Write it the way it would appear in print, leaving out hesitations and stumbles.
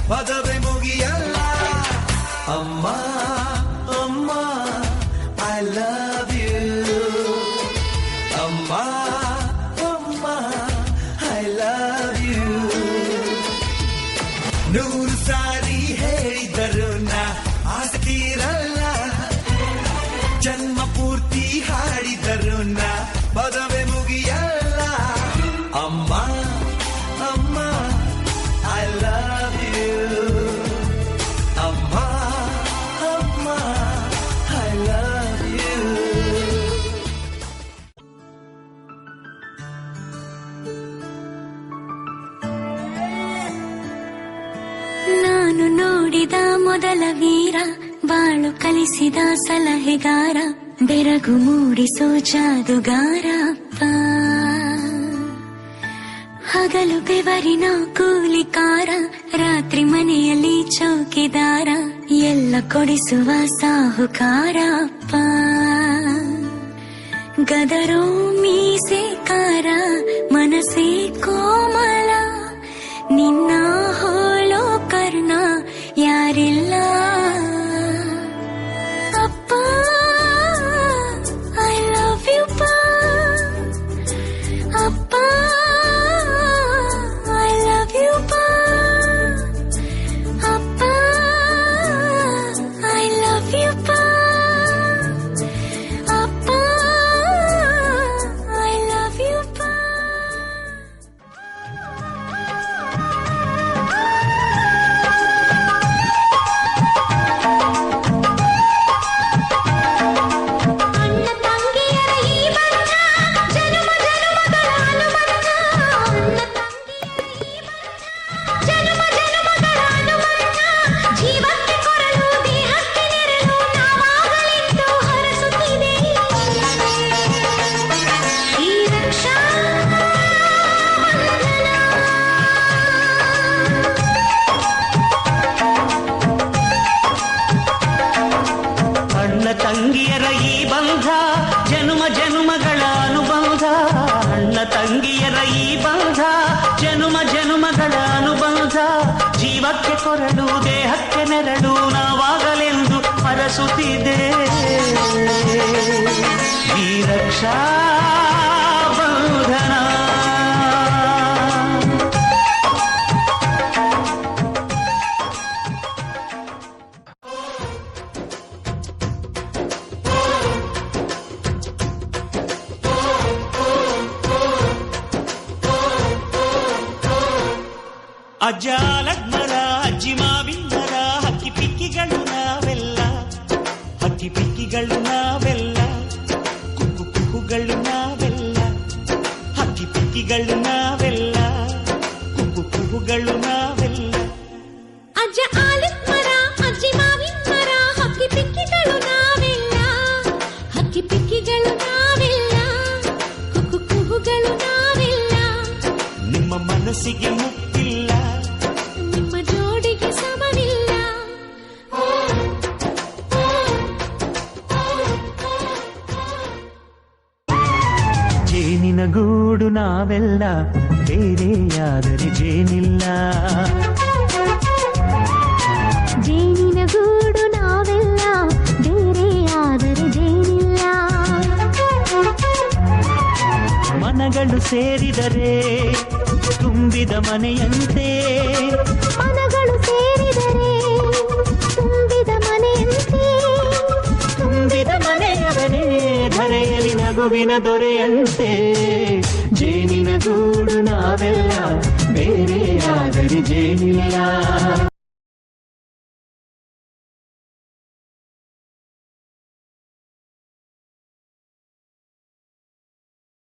ಪದವೇ ಮುಗಿಯಲ್ಲ. ಅಮ್ಮ ಅಮ್ಮ I love you. ಅಮ್ಮ ಅಮ್ಮ ಐ ಲವ್ ಯು. 100 ಸಾರಿ ಹೇಳಿದರು ನಾ ಆಸ್ತಿರಲ್ಲ, ಜನ್ಮ ಪೂರ್ತಿ ಹಾಡಿದರು ನಾ ಪದವೇ ಮುಗಿಯಲ್ಲ. ಅಮ್ಮ ಅಮ್ಮ ಐ ಲವ್ ಯು. ಅಮ್ಮ ಅಮ್ಮ ಐ ಲವ್ ಯು. ನಾನು ನೋಡಿದ ಮೊದಲ ವೀರ, ಬಾಳು ಕಲಿಸಿದ ಸಲಹೆಗಾರ, ಬೆರಗು ಮೂಡಿಸೋ ಜಾದುಗಾರ ಅಪ್ಪ. ಹಗಲು ಬೆವರಿನ ಕೂಲಿಕಾರ, ರಾತ್ರಿ ಮನೆಯಲ್ಲಿ ಚೌಕಿದಾರ, ಎಲ್ಲ ಕೊಡಿಸುವ ಸಾಹುಕಾರ ಅಪ್ಪ. ಗದರೋ ಮೀಸೆಕಾರ, ಮನಸ್ಸೇ ಕೋಮಲ, ನಿನ್ನ ಹೋಳೋ ಕರ್ಣ ಯಾರಿಲ್ಲ. ಅಪ್ಪ ಐ ಲವ್ ಯು ಪಾ. ಅಪ್ಪ ಐ ಲವ್ ಯು ಪಾ. ಅಪ್ಪ ಐ ಲವ್ ಯು ಪಾ. ಅಪ್ಪ ಐ ಲವ್ ಯು ಪಾ. ತಂಗಿಯರ ಈ ಬಂಧ ಜನುಮ ಜನುಮಗಳ ಅನುಬಂಧ. ಅಣ್ಣ ತಂಗಿಯರ ಈ ಬಂಧ ಜನುಮ ಜನುಮಗಳ ಅನುಬಂಧ. ಜೀವಕ್ಕೆ ಕೊರಳು ದೇಹಕ್ಕೆ ನೆರಳು ನಾವಾಗಲೆಂದು ಹರಸುತ್ತಿದೆ ಈ ರಕ್ಷಾ ಬಂಧನ. ಅಜ್ಜ ಲಗ್ಮರ ಅಜ್ಜಿ ಮಾವಿಂದರ, ಹಕ್ಕಿ ಪಿಕ್ಕಿಗಳು ನಾವೆಲ್ಲ, ಹಕ್ಕಿ ಪಿಕ್ಕಿಗಳು ನಾವೆಲ್ಲ, ಕುಕ್ಕು ಕುಕ್ಕುಗಳು ನಾವೆಲ್ಲ, ಹಕ್ಕಿ ಪಿಕ್ಕಿಗಳು ನಾವೆಲ್ಲ, ಕುಕ್ಕು ಕುಕ್ಕುಗಳು ನಾವೆಲ್ಲ. ಅಜ್ಜ ಆಲಿಸ್ ಮರ, ಅಜ್ಜಿ ಮಾವಿನ ಮರ, ಹಕ್ಕಿ ಪಿಕ್ಕಿಗಳು ನಾವೆಲ್ಲ, ಹಕ್ಕಿ ಪಿಕ್ಕಿಗಳು ನಾವೆಲ್ಲ, ಕುಕ್ಕು ಕುಹುಗಳು ನಾವೆಲ್ಲ. ನಿಮ್ಮ ಮನಸ್ಸಿಗೆ ಮುಟ್ಟಿಲ್ಲ, ನಿಮ್ಮ ಜೋಡಿಗೆ ಸಮವಿಲ್ಲ. ಜೇನಿನ ಗೂಡು ನಾವೆಲ್ಲ, ಬೇರೆಯಾದರೆ ಜೇನಿಲ್ಲ. ಜೇನಿನ ಗೂಡು ನಾವೆಲ್ಲ, ಬೇರೆಯಾದರೆ ಜೇನಿಲ್ಲ. ಮನಗಳು ಸೇರಿದರೆ ತುಂಬಿದ ಮನೆಯಂತೆ, ಮನಗಳು ಸೇರಿದರೆ ತುಂಬಿದ ಮನೆಯಂತೆ, ತುಂಬಿದ ಮನೆಯವರೇ ಧರೆಯಲ್ಲಿ ನಗುವಿನ ದೊರೆಯಂತೆ. ಜೇನಿನ ಗೂಡು ನಾವೆಲ್ಲ, ಬೇರೆಯಾದರೆ ಜೇನಿಲ್ಲ.